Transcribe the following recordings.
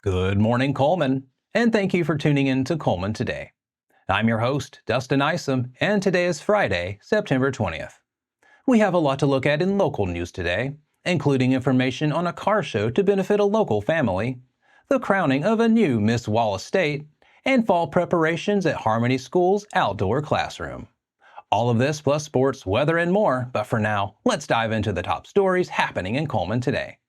Good morning, Cullman, and thank you for tuning in to Cullman Today. I'm your host, Dustin Isom, and today is Friday, September 20th. We have a lot to look at in local news today, including information on a car show to benefit a local family, the crowning of a new Miss Wallace State, and fall preparations at Harmony School's outdoor classroom. All of this plus sports, weather, and more, but for now, let's dive into the top stories happening in Cullman today.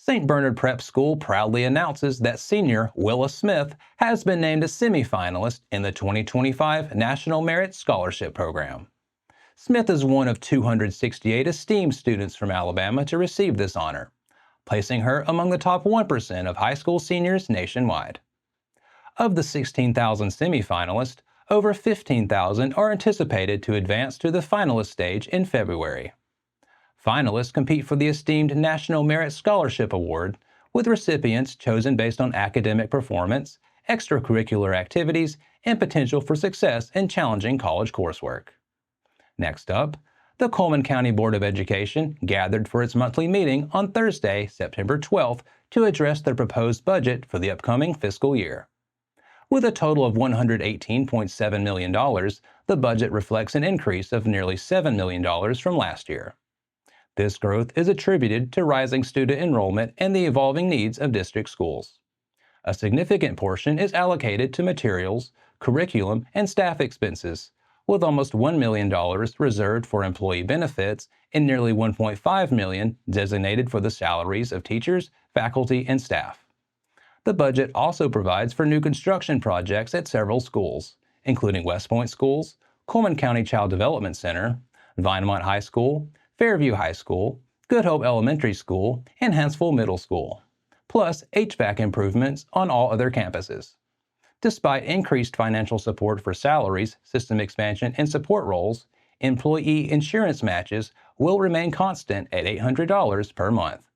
St. Bernard Prep School proudly announces that senior Willa Smith has been named a semifinalist in the 2025 National Merit Scholarship Program. Smith is one of 268 esteemed students from Alabama to receive this honor, placing her among the top 1% of high school seniors nationwide. Of the 16,000 semifinalists, over 15,000 are anticipated to advance to the finalist stage in February. Finalists compete for the esteemed National Merit Scholarship Award, with recipients chosen based on academic performance, extracurricular activities, and potential for success in challenging college coursework. Next up, the Cullman County Board of Education gathered for its monthly meeting on Thursday, September 12th, to address their proposed budget for the upcoming fiscal year. With a total of $118.7 million, the budget reflects an increase of nearly $7 million from last year. This growth is attributed to rising student enrollment and the evolving needs of district schools. A significant portion is allocated to materials, curriculum, and staff expenses, with almost $1 million reserved for employee benefits and nearly $1.5 million designated for the salaries of teachers, faculty, and staff. The budget also provides for new construction projects at several schools, including West Point Schools, Cullman County Child Development Center, Vinemont High School, Fairview High School, Good Hope Elementary School, and Hansville Middle School, plus HVAC improvements on all other campuses. Despite increased financial support for salaries, system expansion, and support roles, employee insurance matches will remain constant at $800 per month.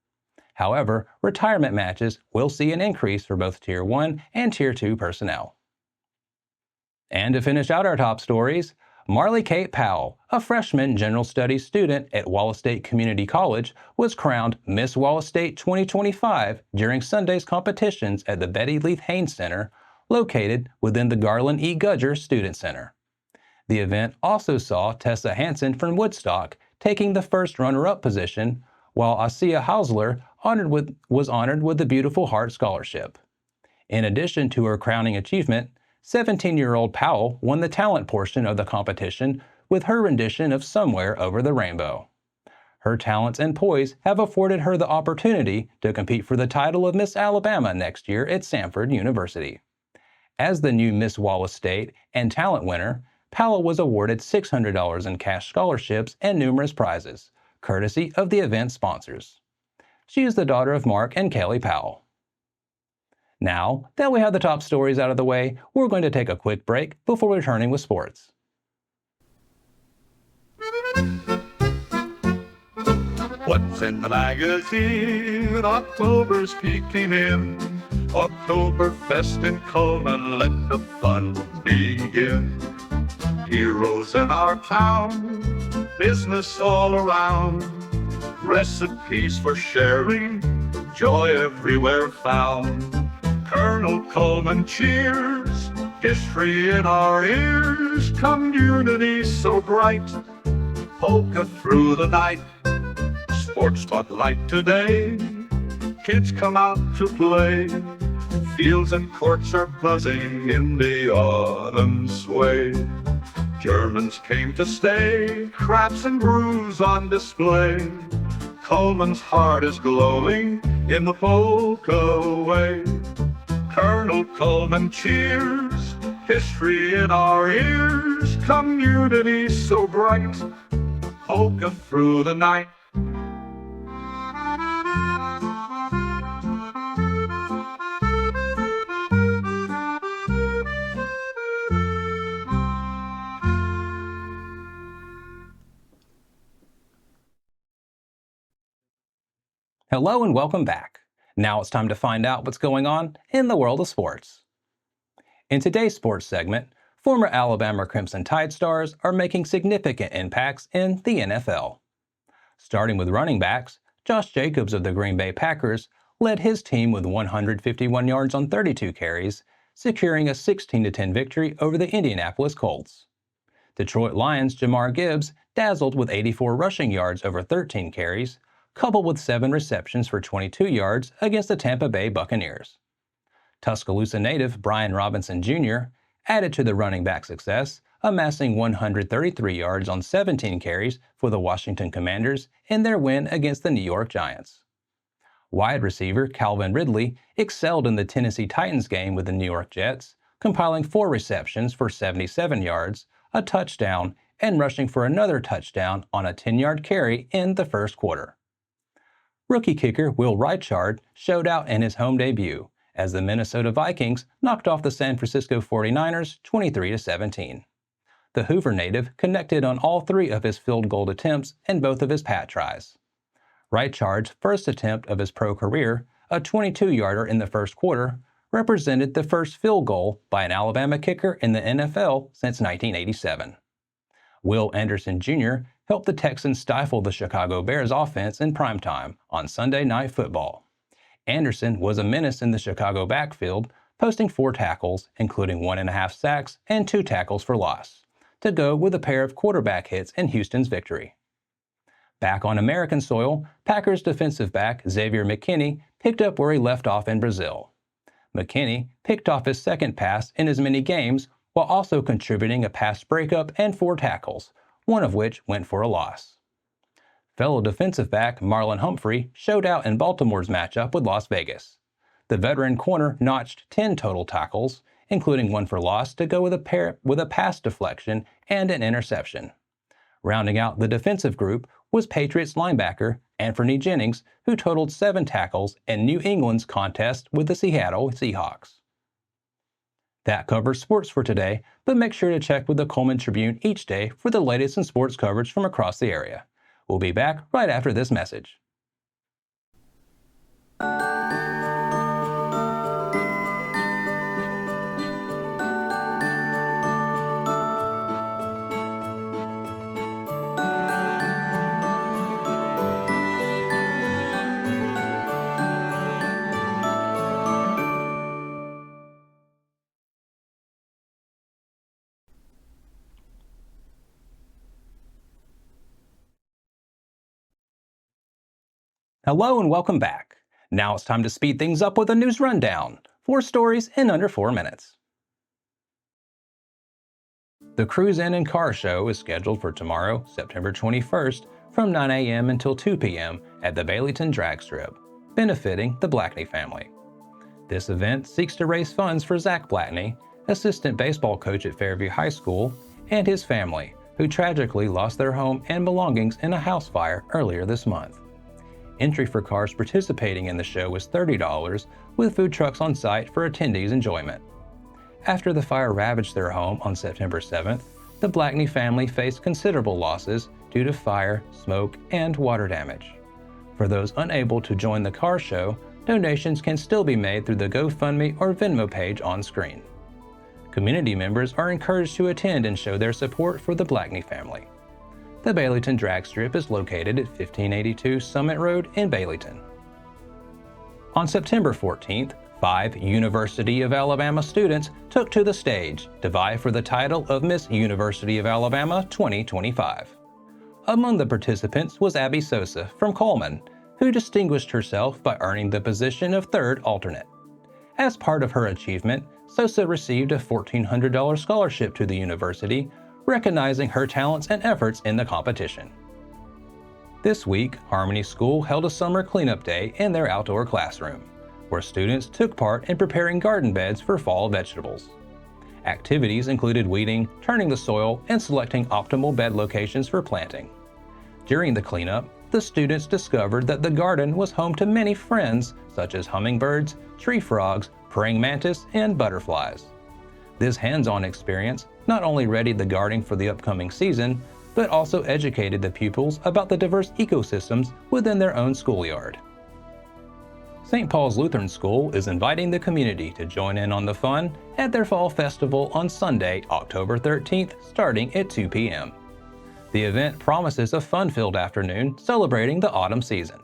However, retirement matches will see an increase for both Tier 1 and Tier 2 personnel. And to finish out our top stories, Marley Kate Powell, a freshman general studies student at Wallace State Community College, was crowned Miss Wallace State 2025 during Sunday's competitions at the Betty Leith Haynes Center, located within the Garland E. Gudger Student Center. The event also saw Tessa Hansen from Woodstock taking the first runner-up position, while Asia Hausler was honored with the Beautiful Heart Scholarship. In addition to her crowning achievement, 17-year-old Powell won the talent portion of the competition with her rendition of Somewhere Over the Rainbow. Her talents and poise have afforded her the opportunity to compete for the title of Miss Alabama next year at Samford University. As the new Miss Wallace State and talent winner, Powell was awarded $600 in cash scholarships and numerous prizes, courtesy of the event sponsors. She is the daughter of Mark and Kelly Powell. Now that we have the top stories out of the way, we're going to take a quick break before returning with sports. What's in the magazine? October's peeking in. Oktoberfest in Cullman, let the fun begin. Heroes in our town, business all around. Recipes for sharing, joy everywhere found. Colonel Cullman cheers, history in our ears, community so bright, polka through the night. Sports spotlight today, kids come out to play. Fields and courts are buzzing in the autumn sway. Germans came to stay, crafts and brews on display. Cullman's heart is glowing in the polka way. Colonel Cullman cheers, history in our ears, community so bright, polka through the night. Hello and welcome back. Now it's time to find out what's going on in the world of sports. In today's sports segment, former Alabama Crimson Tide stars are making significant impacts in the NFL. Starting with running backs, Josh Jacobs of the Green Bay Packers led his team with 151 yards on 32 carries, securing a 16-10 victory over the Indianapolis Colts. Detroit Lions' Jahmyr Gibbs dazzled with 84 rushing yards over 13 carries, coupled with 7 receptions for 22 yards against the Tampa Bay Buccaneers. Tuscaloosa native Brian Robinson Jr. added to the running back success, amassing 133 yards on 17 carries for the Washington Commanders in their win against the New York Giants. Wide receiver Calvin Ridley excelled in the Tennessee Titans game with the New York Jets, compiling 4 receptions for 77 yards, a touchdown, and rushing for another touchdown on a 10-yard carry in the first quarter. Rookie kicker Will Reichard showed out in his home debut as the Minnesota Vikings knocked off the San Francisco 49ers 23-17. The Hoover native connected on all 3 of his field goal attempts and both of his pat tries. Reichard's first attempt of his pro career, a 22-yarder in the first quarter, represented the first field goal by an Alabama kicker in the NFL since 1987. Will Anderson Jr. helped the Texans stifle the Chicago Bears offense in primetime on Sunday Night Football. Anderson was a menace in the Chicago backfield, posting 4 tackles, including 1.5 sacks and 2 tackles for loss, to go with a pair of quarterback hits in Houston's victory. Back on American soil, Packers defensive back Xavier McKinney picked up where he left off in Brazil. McKinney picked off his second pass in as many games while also contributing a pass breakup and 4 tackles, one of which went for a loss. Fellow defensive back Marlon Humphrey showed out in Baltimore's matchup with Las Vegas. The veteran corner notched 10 total tackles, including 1 for loss to go with a pass deflection and an interception. Rounding out the defensive group was Patriots linebacker Anthony Jennings, who totaled 7 tackles in New England's contest with the Seattle Seahawks. That covers sports for today, but make sure to check with the Cullman Tribune each day for the latest in sports coverage from across the area. We'll be back right after this message. Hello and welcome back. Now it's time to speed things up with a news rundown. 4 stories in under 4 minutes. The Cruise In and Car Show is scheduled for tomorrow, September 21st, from 9 a.m. until 2 p.m. at the Baileyton Drag Strip, benefiting the Blackney family. This event seeks to raise funds for Zach Blackney, assistant baseball coach at Fairview High School, and his family, who tragically lost their home and belongings in a house fire earlier this month. Entry for cars participating in the show was $30, with food trucks on site for attendees' enjoyment. After the fire ravaged their home on September 7th, the Blackney family faced considerable losses due to fire, smoke, and water damage. For those unable to join the car show, donations can still be made through the GoFundMe or Venmo page on screen. Community members are encouraged to attend and show their support for the Blackney family. The Baileyton Drag Strip is located at 1582 Summit Road in Baileyton. On September 14th, 5 University of Alabama students took to the stage to vie for the title of Miss University of Alabama 2025. Among the participants was Abby Sosa from Cullman, who distinguished herself by earning the position of 3rd alternate. As part of her achievement, Sosa received a $1,400 scholarship to the university, recognizing her talents and efforts in the competition. This week, Harmony School held a summer cleanup day in their outdoor classroom, where students took part in preparing garden beds for fall vegetables. Activities included weeding, turning the soil, and selecting optimal bed locations for planting. During the cleanup, the students discovered that the garden was home to many friends, such as hummingbirds, tree frogs, praying mantis, and butterflies. This hands-on experience not only readied the garden for the upcoming season, but also educated the pupils about the diverse ecosystems within their own schoolyard. St. Paul's Lutheran School is inviting the community to join in on the fun at their fall festival on Sunday, October 13th, starting at 2 p.m. The event promises a fun-filled afternoon celebrating the autumn season.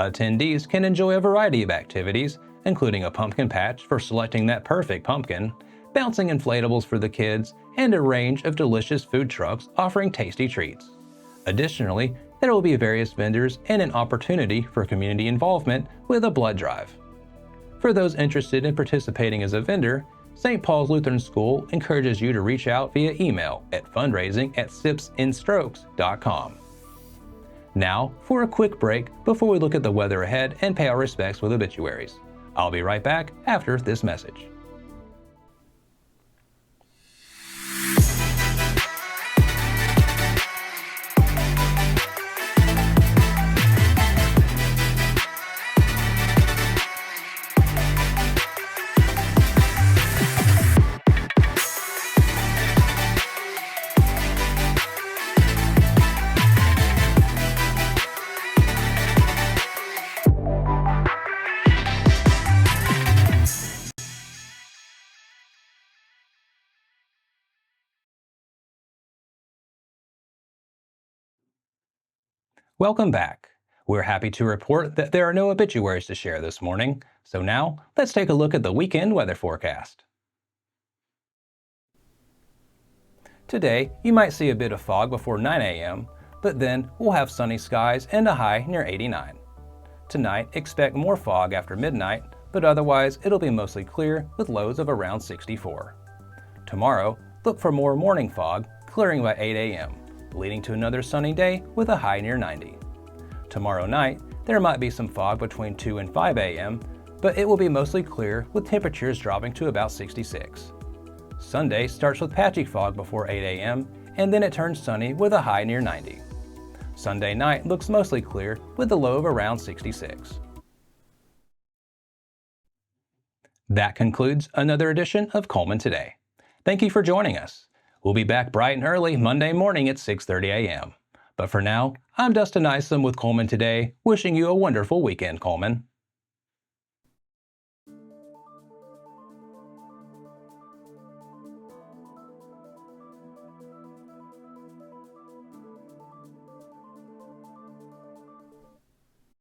Attendees can enjoy a variety of activities, including a pumpkin patch for selecting that perfect pumpkin, bouncing inflatables for the kids, and a range of delicious food trucks offering tasty treats. Additionally, there will be various vendors and an opportunity for community involvement with a blood drive. For those interested in participating as a vendor, St. Paul's Lutheran School encourages you to reach out via email at fundraising@sipsinstrokes.com. Now, for a quick break before we look at the weather ahead and pay our respects with obituaries. I'll be right back after this message. Welcome back. We're happy to report that there are no obituaries to share this morning, so now let's take a look at the weekend weather forecast. Today, you might see a bit of fog before 9 a.m., but then we'll have sunny skies and a high near 89. Tonight, expect more fog after midnight, but otherwise it'll be mostly clear with lows of around 64. Tomorrow, look for more morning fog, clearing by 8 a.m., leading to another sunny day with a high near 90. Tomorrow night, there might be some fog between 2 and 5 a.m., but it will be mostly clear with temperatures dropping to about 66. Sunday starts with patchy fog before 8 a.m., and then it turns sunny with a high near 90. Sunday night looks mostly clear with a low of around 66. That concludes another edition of Cullman Today. Thank you for joining us. We'll be back bright and early Monday morning at 6:30 a.m. But for now, I'm Dustin Isom with Cullman Today, wishing you a wonderful weekend, Cullman.